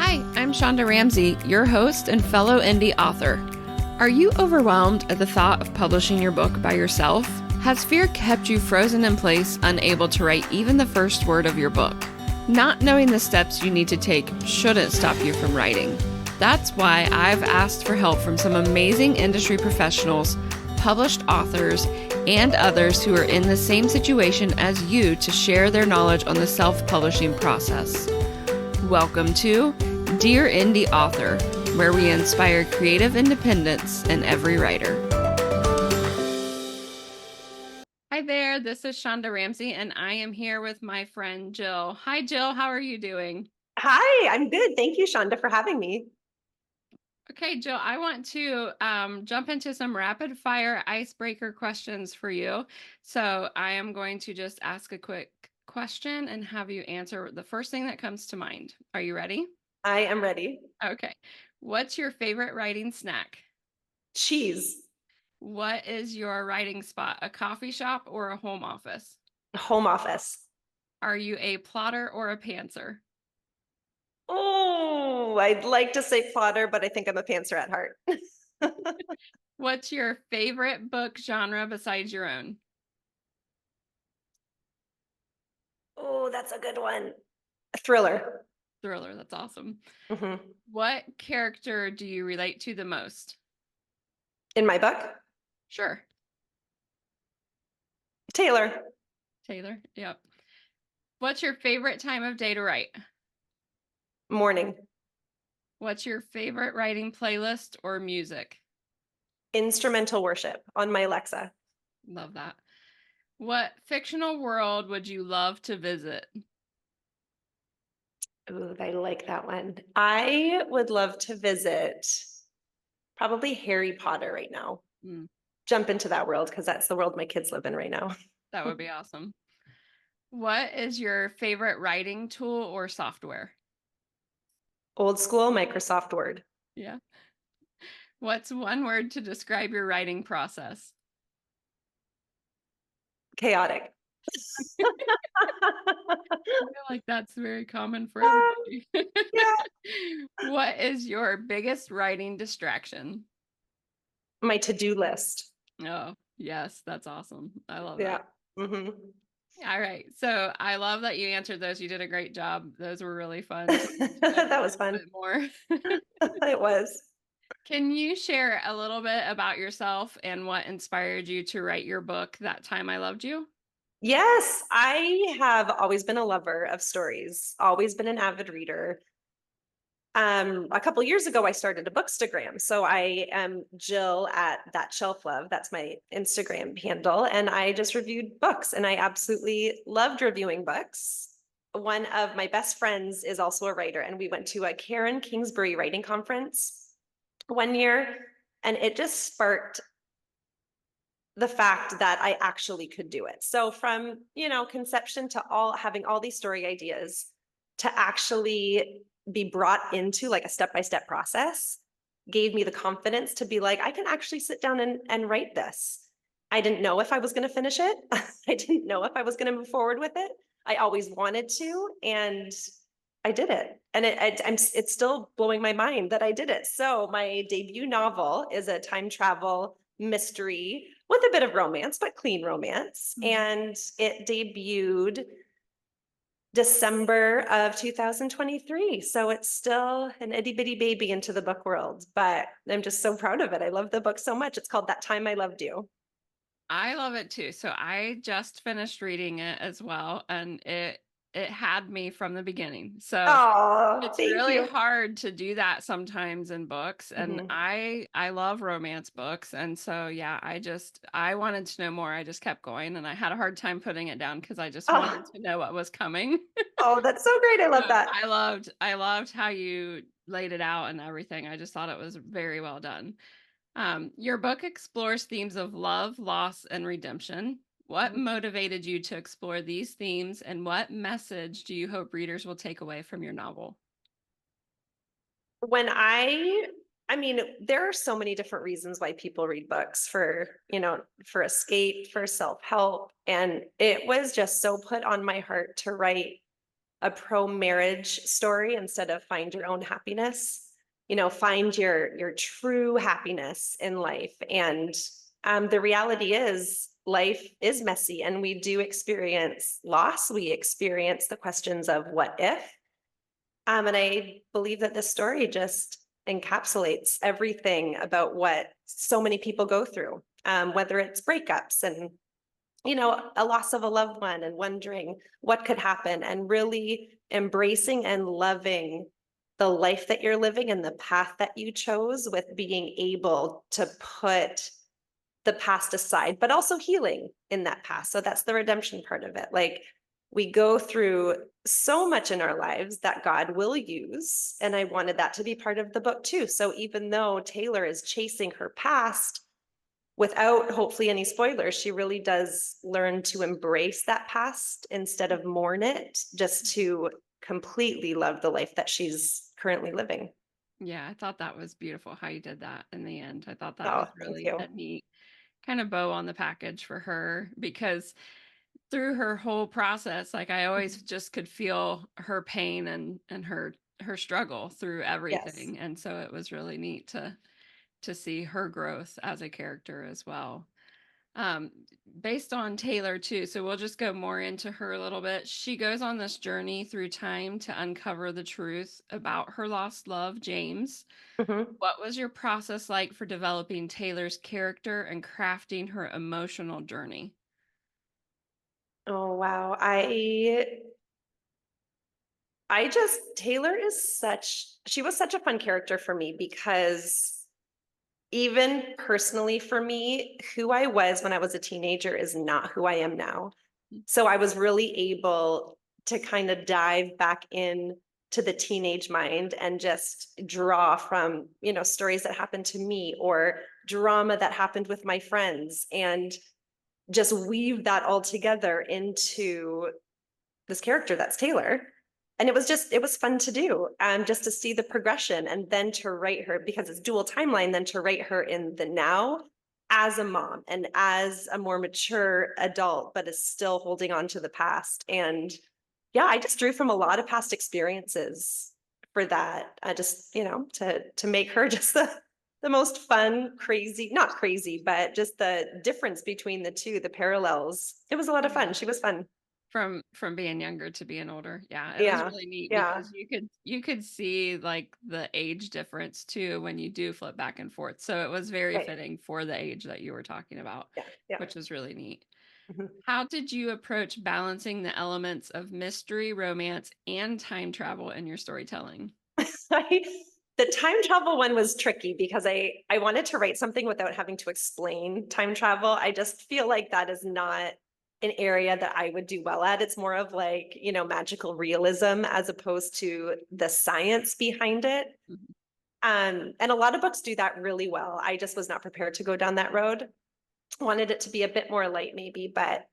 Hi, I'm Shonda Ramsey, your host and fellow indie author. Are you overwhelmed at the thought of publishing your book by yourself? Has fear kept you frozen in place, unable to write even the first word of your book? Not knowing the steps you need to take shouldn't stop you from writing. That's why I've asked for help from some amazing industry professionals, published authors, and others who are in the same situation as you to share their knowledge on the self-publishing process. Welcome to Dear Indie Author, where we inspire creative independence in every writer. Hi there, this is Shonda Ramsey, and I am here with my friend Jill. Hi, Jill. How are you doing? Hi, I'm good. Thank you, Shonda, for having me. Okay, Jill, I want to jump into some rapid fire icebreaker questions for you. So I am going to just ask a quick question and have you answer the first thing that comes to mind. Are you ready? I am ready. Okay. What's your favorite writing snack? Cheese, What is your writing spot? A coffee shop or a home office? home office. Are you a plotter or a pantser? Oh, I'd like to say plotter, but I think I'm a pantser at heart. What's your favorite book genre besides your own? Oh, that's a good one. A thriller. Thriller, that's awesome. hmm What character do you relate to the most? In my book, Sure. Taylor, Taylor. Yep. What's your favorite time of day to write? morning, What's your favorite writing playlist or music? instrumental worship on my Alexa. Love that. What fictional world would you love to visit? Ooh, I like that one. I would love to visit probably Harry Potter right now. Mm, Jump into that world because that's the world my kids live in right now. that would be awesome. What is your favorite writing tool or software? Old school Microsoft Word. Yeah. What's one word to describe your writing process? Chaotic. I feel like that's very common for everybody. Yeah. What is your biggest writing distraction? My to-do list. Oh, yes, that's awesome. I love Yeah. that. hmm All right. So I love that you answered those. You did a great job. Those were really fun to know That a was little fun. bit more. It was. Can you share a little bit about yourself and what inspired you to write your book, That Time I Loved You? Yes, I have always been a lover of stories, always been an avid reader. A couple years ago, I started a Bookstagram. So I am Jill at That Shelf Love. That's my Instagram handle. And I just reviewed books and I absolutely loved reviewing books. One of my best friends is also a writer, and we went to a Karen Kingsbury writing conference one year, and it just sparked the fact that I actually could do it. So from, conception to all having all these story ideas to actually be brought into like a step-by-step process gave me the confidence to be like, I can actually sit down and write this. I didn't know if I was going to finish it. I didn't know if I was going to move forward with it. I always wanted to, and I did it. And it's still blowing my mind that I did it. So my debut novel is a time travel mystery with a bit of romance, but clean romance. And it debuted December of 2023. So it's still an itty bitty baby into the book world, but I'm just so proud of it. I love the book so much. It's called That Time I Loved You. I love it too. So I just finished reading it as well, and it had me from the beginning. So Oh, it's thank really you. hard to do that sometimes in books, and Mhm. I love romance books, and so yeah, I wanted to know more. I just kept going, and I had a hard time putting it down because I just Oh, wanted to know what was coming. oh, that's so great. I So love that. I loved how you laid it out and everything. I just thought it was very well done. Your book explores themes of love, loss, and redemption. What motivated you to explore these themes, and what message do you hope readers will take away from your novel? When I mean, there are so many different reasons why people read books for escape, for self-help. And it was just so put on my heart to write a pro-marriage story instead of find your own happiness. Find your true happiness in life. And the reality is life is messy and we do experience loss. We experience the questions of what if. And I believe that this story just encapsulates everything about what so many people go through, whether it's breakups and a loss of a loved one and wondering what could happen and really embracing and loving the life that you're living and the path that you chose, with being able to put the past aside, but also healing in that past. So that's the redemption part of it. Like, we go through so much in our lives that God will use. And I wanted that to be part of the book too. So even though Taylor is chasing her past, without hopefully any spoilers, she really does learn to embrace that past instead of mourn it, just to completely love the life that she's currently living. Yeah, I thought that was beautiful how you did that in the end. I thought that Oh, was thank really you. a neat kind of bow on the package for her, because through her whole process, like, I always just could feel her pain and her struggle through Yes. everything. And so it was really neat to see her growth as a character as well. Um, Based on Taylor too, so we'll just go more into her a little bit. She goes on this journey through time to uncover the truth about her lost love, James. Mhm. What was your process like for developing Taylor's character and crafting her emotional journey? Oh, wow. Taylor she was such a fun character for me because even personally for me, who I was when I was a teenager is not who I am now. So I was really able to kind of dive back in to the teenage mind and just draw from, stories that happened to me or drama that happened with my friends, and just weave that all together into this character that's Taylor. And it was fun to do, just to see the progression and then to write her, because it's dual timeline, then to write her in the now as a mom and as a more mature adult, but is still holding on to the past. And yeah, I just drew from a lot of past experiences for that. Just, to make her just the most fun, crazy, not crazy, but just the difference between the two, the parallels. It was a lot of Yeah. fun. She was fun. From being younger to being older. Yeah, it was Yeah. really neat Yeah. because you could see, like, the age difference too when you do flip back and forth. So it was very Right. fitting for the age that you were talking about, Yeah. Yeah. which was really neat. Mhm. How did you approach balancing the elements of mystery, romance, and time travel in your storytelling? The time travel one was tricky because I wanted to write something without having to explain time travel. I just feel like that is not an area that I would do well at. It's more of like, magical realism as opposed to the science behind it. Mhm. And a lot of books do that really well. I just was not prepared to go down that road. Wanted it to be a bit more light maybe, but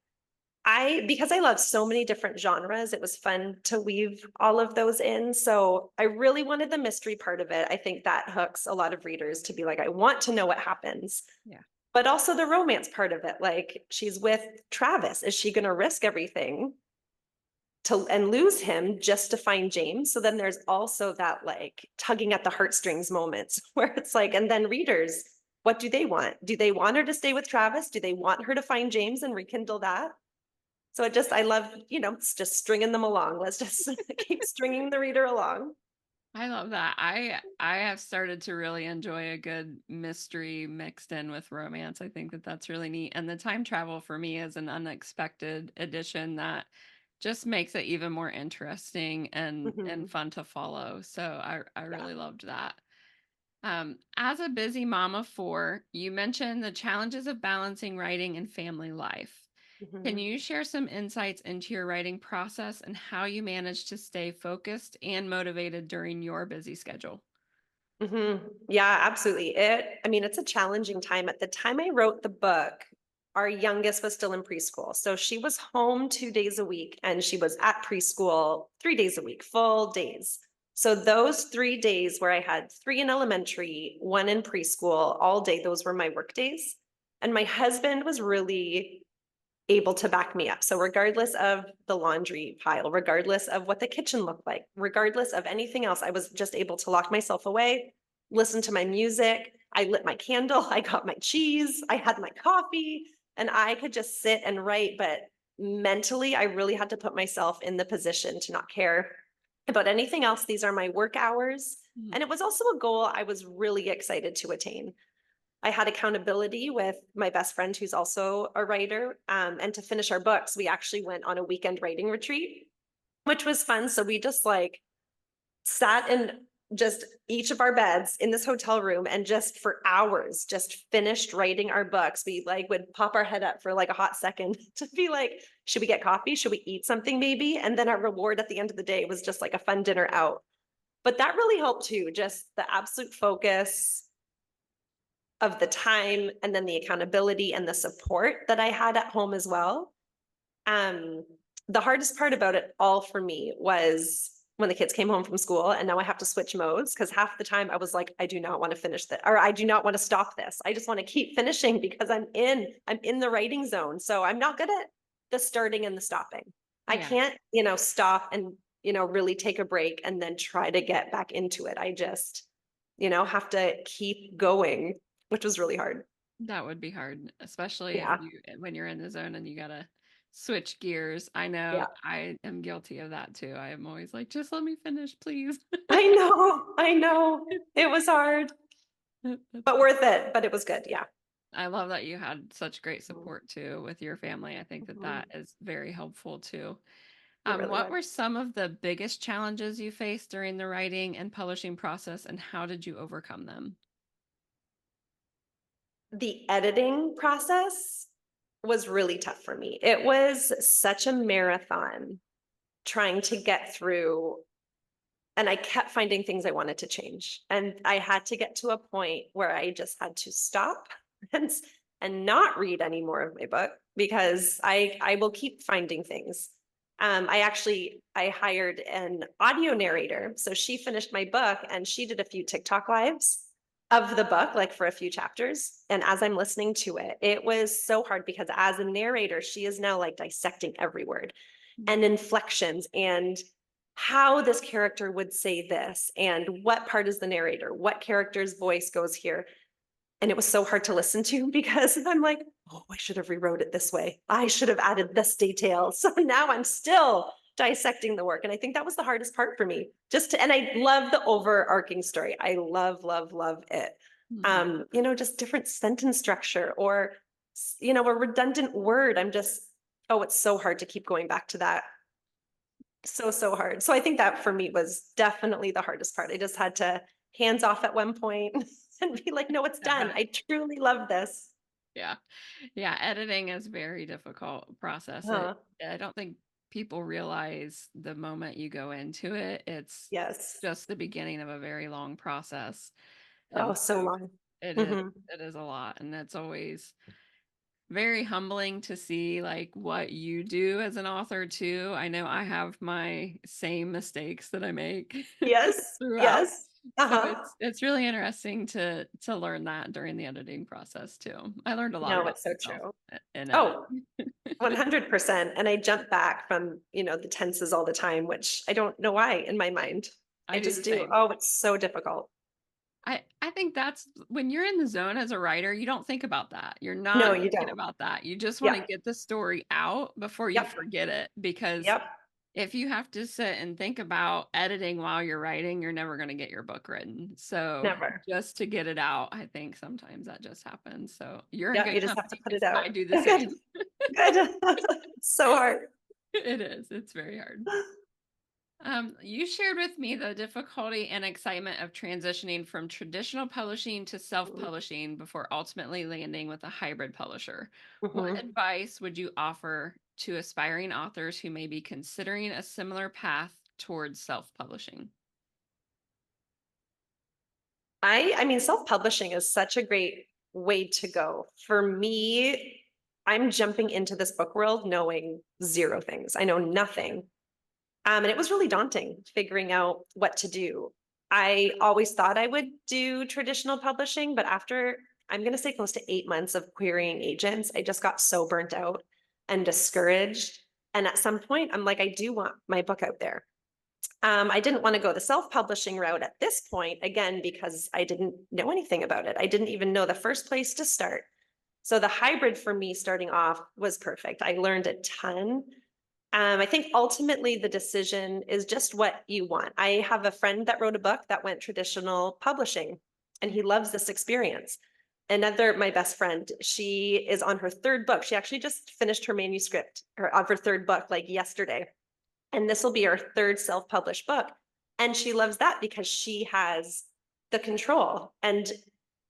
because I love so many different genres, it was fun to weave all of those in. So I really wanted the mystery part of it. I think that hooks a lot of readers to be like, I want to know what happens. Yeah. But also the romance part of it. Like, she's with Travis. Is she going to risk everything and lose him just to find James? So then there's also that, like, tugging at the heartstrings moments where it's like, and then readers, what do they want? Do they want her to stay with Travis? Do they want her to find James and rekindle that? So I love, it's just stringing them along. Let's just keep stringing the reader along. I love that. I have started to really enjoy a good mystery mixed in with romance. I think that that's really neat. And the time travel for me is an unexpected addition that just makes it even more interesting and Mhm. fun to follow. So I Yeah. really loved that. As a busy mom of four, you mentioned the challenges of balancing writing and family life. Can Mhm. you share some insights into your writing process and how you manage to stay focused and motivated during your busy schedule? Mhm. Yeah, absolutely. I mean, it's a challenging time. At the time I wrote the book, our youngest was still in preschool. So she was home 2 days a week and she was at preschool 3 days a week, full days. So those 3 days where I had three in elementary, one in preschool all day, those were my work days. And my husband was really able to back me up. So regardless of the laundry pile, regardless of what the kitchen looked like, regardless of anything else, I was just able to lock myself away, listen to my music. I lit my candle, I got my cheese, I had my coffee, and I could just sit and write. But mentally, I really had to put myself in the position to not care about anything else. These are my work hours. Mhm. And it was also a goal I was really excited to attain. I had accountability with my best friend, who's also a writer. And to finish our books, we actually went on a weekend writing retreat, which was fun. So we just like sat in just each of our beds in this hotel room and just for hours just finished writing our books. We like would pop our head up for like a hot second to be like, should we get coffee? Should we eat something maybe? And then our reward at the end of the day was just like a fun dinner out. But that really helped too, just the absolute focus of the time and then the accountability and the support that I had at home as well. Um, the hardest part about it all for me was when the kids came home from school and now I have to switch modes, because half the time I was like, I do not want to finish this, or I do not want to stop this. I just want to keep finishing because I'm in the writing zone. So I'm not good at the starting and the stopping. I Yeah. can't, stop and, really take a break and then try to get back into it. I just, have to keep going, which was really hard. That would be hard, especially if Yeah. you when you're in the zone and you gotta switch gears. I know Yeah. I am guilty of that too. I am always like, just let me finish, please. I know. I know. It was hard, That's but worth it. But it was good. Yeah. I love that you had such great Mhm. support too with your family. I think that Mhm. that is very helpful too. It really What was. were some of the biggest challenges you faced during the writing and publishing process, and how did you overcome them? The editing process was really tough for me. It was such a marathon trying to get through, and I kept finding things I wanted to change. And I had to get to a point where I just had to stop and and not read any more of my book, because I will keep finding things. I hired an audio narrator, so she finished my book and she did a few TikTok lives of the book, like for a few chapters. And as I'm listening to it, it was so hard because as a narrator, she is now like dissecting every word and inflections and how this character would say this and what part is the narrator, what character's voice goes here. And it was so hard to listen to because I'm like, oh, I should have rewrote it this way. I should have added this detail. So now I'm still dissecting the work. And I think that was the hardest part for me. And I love the overarching story. I love, love, love it. Mhm. Just different sentence structure or, a redundant word. Oh, it's so hard to keep going back to that. So, so hard. So I think that for me was definitely the hardest part. I just had to hands off at one point and be like, no, it's done. I truly love this. Yeah. Yeah, editing is very difficult process. Huh. I don't think people realize the moment you go into it, it's Yes. just the beginning of a very long process. Oh, And so so long. it is Hmm. it is a lot, and it's always very humbling to see like what you do as an author too. I know I have my same mistakes that I make Yes. throughout. Yes. So Uh-huh. it's really interesting to learn that during the editing process too. I learned a lot No, about it's so myself true. in Oh, editing. 100%. And I jump back from, the tenses all the time, which I don't know why in my mind. I I do just the do. same. Oh, it's so difficult. I think that's when you're in the zone as a writer, you don't think about that. You're No, not you thinking don't. about that. You just want to Yep. get the story out before you Yep. forget it, because Yep. if you have to sit and think about editing while you're writing, you're never going to get your book written. So Never. just to get it out, I think sometimes that just happens. So you're in Yep. good You just have to company put it because out. I do the Good. same. Good. It's so hard. It is. It's very hard. You shared with me the difficulty and excitement of transitioning from traditional publishing to self-publishing before ultimately landing with a hybrid publisher. What Mhm. advice would you offer to aspiring authors who may be considering a similar path towards self-publishing? I mean, self-publishing is such a great way to go. For me, I'm jumping into this book world knowing zero things. I know nothing. And it was really daunting figuring out what to do. I always thought I would do traditional publishing, but after I'm going to say close to 8 months of querying agents, I just got so burnt out. and discouraged. And at some point, I'm like, I do want my book out there. I didn't want to go the self-publishing route at this point, again, because I didn't know anything about it. I didn't even know the first place to start. So the hybrid for me starting off was perfect. I learned a ton. I think ultimately the decision is just what you want. I have a friend that wrote a book that went traditional publishing, and he loves this experience. Another, my best friend, she is on her third book. She actually just finished her manuscript of her third book like yesterday. And this will be her third self-published book. And she loves that because she has the control and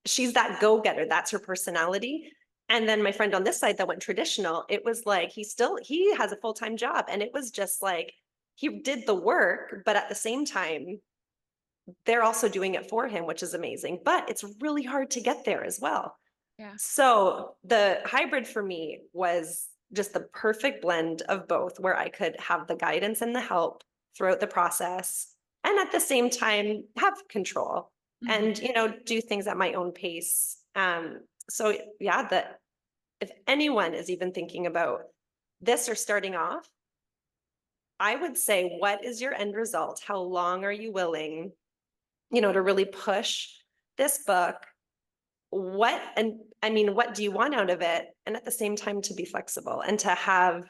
she's that go-getter. That's her personality. And then my friend on this side that went traditional, it was like he has a full-time job. And it was just like he did the work, but at the same time, they're also doing it for him, which is amazing. But it's really hard to get there as well. Yeah. So the hybrid for me was just the perfect blend of both, where I could have the guidance and the help throughout the process, and at the same time have control and, do things at my own pace. So yeah, that if anyone is even thinking about this or starting off, I would say, what is your end result? How long are you willing, to really push this book? What do you want out of it? And at the same time, to be flexible and to have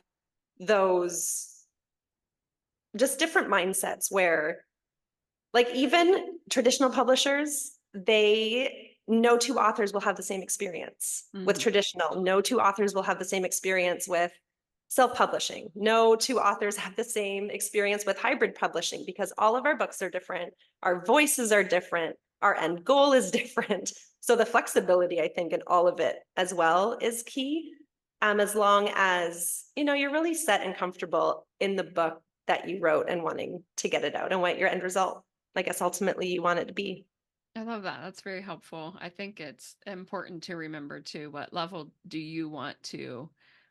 those just different mindsets where, like, even traditional publishers, no two authors will have the same experience with traditional. No two authors will have the same experience with self-publishing. No two authors have the same experience with hybrid publishing, because all of our books are different. Our voices are different. Our end goal is different. So the flexibility, I think, in all of it as well is key. As long as, you're really set and comfortable in the book that you wrote and wanting to get it out and what your end result, I guess, ultimately you want it to be. I love that. That's very helpful. I think it's important to remember too, what level do you want to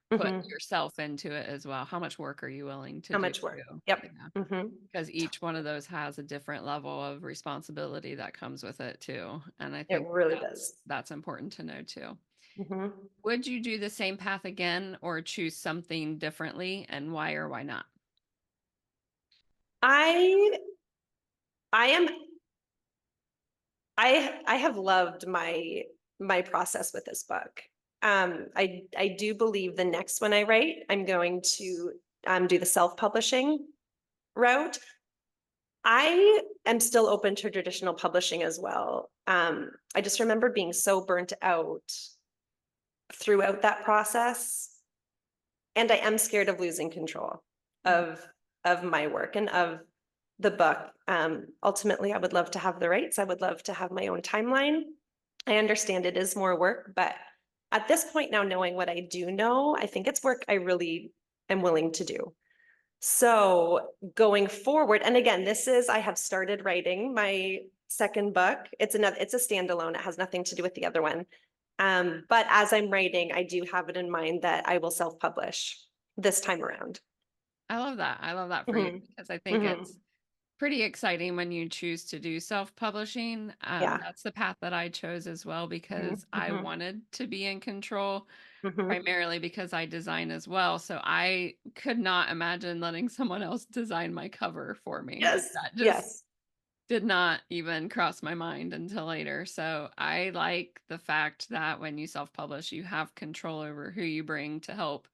put Mhm. yourself into it as well? How much work are you willing to How do much work? too? Yep. Yeah. Hmm. Because each one of those has a different level of responsibility that comes with it too. And I It think really that's does. that's important to know too. Hmm. Would you do the same path again or choose something differently, and why or why not? I I am I have loved my process with this book. I do believe the next one I write, I'm going to do the self-publishing route. I am still open to traditional publishing as well. I just remember being so burnt out throughout that process, and I am scared of losing control Mm. of my work and of the book. Ultimately, I would love to have the rights. I would love to have my own timeline. I understand it is more work, but at this point now, knowing what I do know, I think it's work I really am willing to do. So going forward, and again, I have started writing my second book. It's a standalone. It has nothing to do with the other one. But as I'm writing, I do have it in mind that I will self-publish this time around. I love that. I love that for you Hmm. because I think it's Hmm. pretty exciting when you choose to do self-publishing. Yeah. That's the path that I chose as well because I Hmm. wanted to be in control, Hmm. primarily because I design as well. So I could not imagine letting someone else design my cover for me. Like, Yes. that just Yes. did not even cross my mind until later. So I like the fact that when you self-publish, you have control over who you bring to help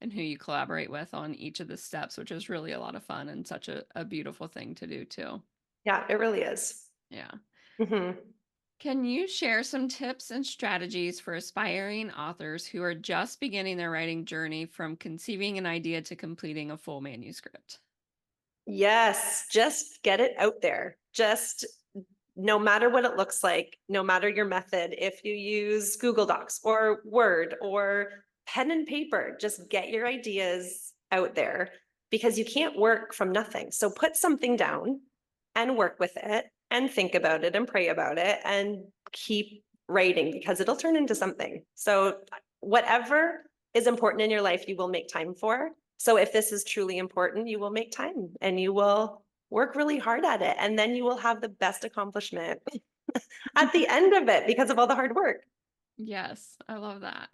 and who you collaborate with on each of the steps, which is really a lot of fun and such a beautiful thing to do too. Yeah, it really is. Yeah. Hmm. Can you share some tips and strategies for aspiring authors who are just beginning their writing journey, from conceiving an idea to completing a full manuscript? Yes, just get it out there. Just no matter what it looks like, no matter your method, if you use Google Docs or Word or pen and paper, just get your ideas out there, because you can't work from nothing. So put something down and work with it and think about it and pray about it and keep writing, because it'll turn into something. So whatever is important in your life, you will make time for. So if this is truly important, you will make time and you will work really hard at it. And then you will have the best accomplishment at the end of it because of all the hard work. Yes, I love that.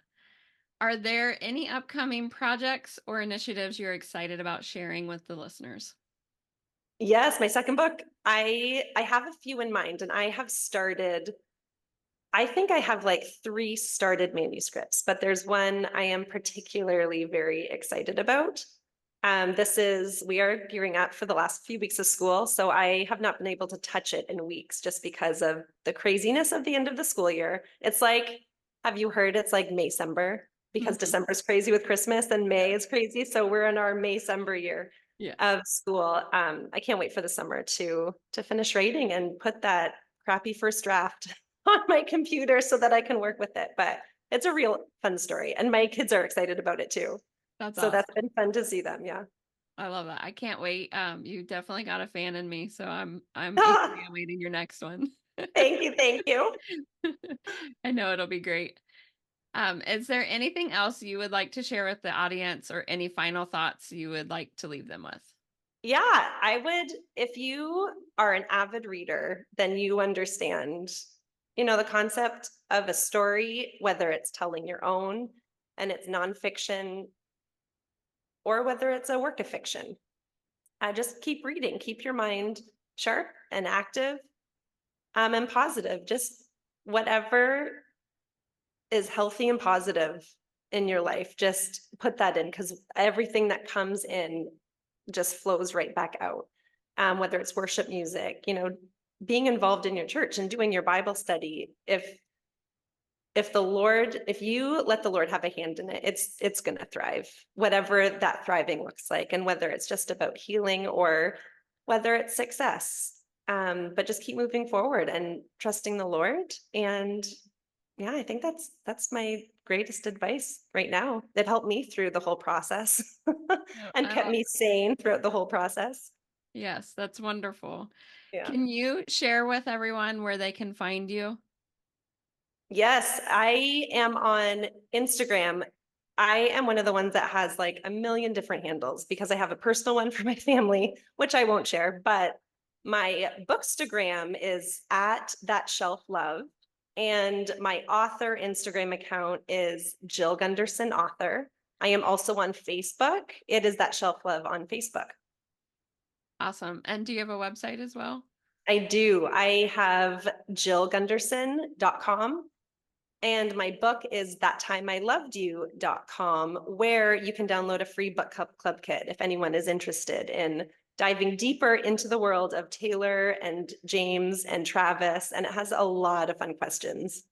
Are there any upcoming projects or initiatives you're excited about sharing with the listeners? Yes, my second book. I have a few in mind, and I think I have like 3 started manuscripts, but there's one I am particularly very excited about. We are gearing up for the last few weeks of school, so I have not been able to touch it in weeks just because of the craziness of the end of the school year. It's like, have you heard it's like Maycember? Because Mhm. December is crazy with Christmas and May is crazy. So we're in our Maycember year Yeah, of school. I can't wait for the summer to finish writing and put that crappy first draft on my computer so that I can work with it. But it's a real fun story, and my kids are excited about it too. that's So that's awesome. been fun to see them. Yeah. I love that. I can't wait. You definitely got a fan in me, so I'm eagerly awaiting your next one. Thank you. Thank you. I know it'll be great. Is there anything else you would like to share with the audience or any final thoughts you would like to leave them with? Yeah, I would. If you are an avid reader, then you understand, the concept of a story, whether it's telling your own and it's nonfiction or whether it's a work of fiction. Just keep reading, keep your mind sharp and active, and positive. Just whatever is healthy and positive in your life, just put that in, because everything that comes in just flows right back out. Whether it's worship music, being involved in your church and doing your Bible study. If you let the Lord have a hand in it, it's going to thrive, whatever that thriving looks like, and whether it's just about healing or whether it's success. But just keep moving forward and trusting the Lord. And yeah, I think that's my greatest advice right now. It helped me through the whole process No, and kept me sane throughout the whole process. yes, that's wonderful. Yeah. Can you share with everyone where they can find you? Yes, I am on Instagram. I am one of the ones that has like a million different handles because I have a personal one for my family, which I won't share, but my Bookstagram is at That Shelf Love. And my author Instagram account is Jill Gunderson Author. I am also on Facebook. It is That Shelf Love on Facebook. Awesome. And do you have a website as well? I do. I have jillgunderson.com. And my book is thattimeilovedyou.com, where you can download a free book club kit if anyone is interested in diving deeper into the world of Taylor and James and Travis. And it has a lot of fun questions.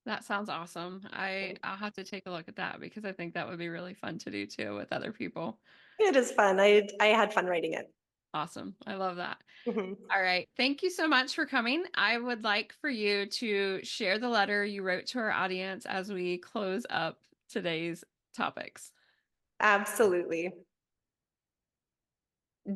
That sounds awesome. I'll have to take a look at that because I think that would be really fun to do too with other people. It is fun. I had fun writing it. Awesome. I love that. Mhm. All right. Thank you so much for coming. I would like for you to share the letter you wrote to our audience as we close up today's topics. Absolutely.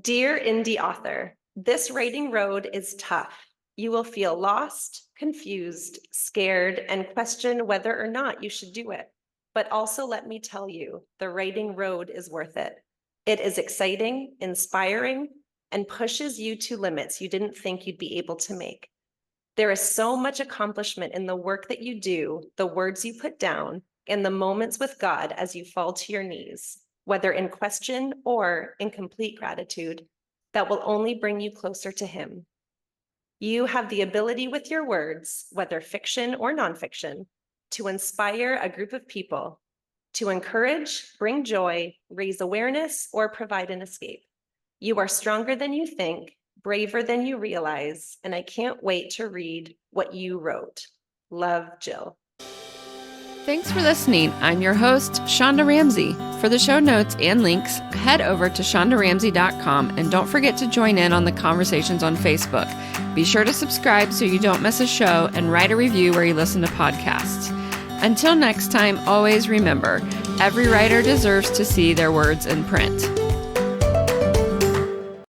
Dear indie author, this writing road is tough. You will feel lost, confused, scared, and question whether or not you should do it. But also let me tell you, the writing road is worth it. It is exciting, inspiring, and pushes you to limits you didn't think you'd be able to make. There is so much accomplishment in the work that you do, the words you put down, and the moments with God as you fall to your knees, whether in question or in complete gratitude, that will only bring you closer to Him. You have the ability with your words, whether fiction or nonfiction, to inspire a group of people, to encourage, bring joy, raise awareness, or provide an escape. You are stronger than you think, braver than you realize, and I can't wait to read what you wrote. Love, Jill. Thanks for listening. I'm your host, Shonda Ramsey. For the show notes and links, head over to shondaramsey.com and don't forget to join in on the conversations on Facebook. Be sure to subscribe so you don't miss a show and write a review where you listen to podcasts. Until next time, always remember, every writer deserves to see their words in print.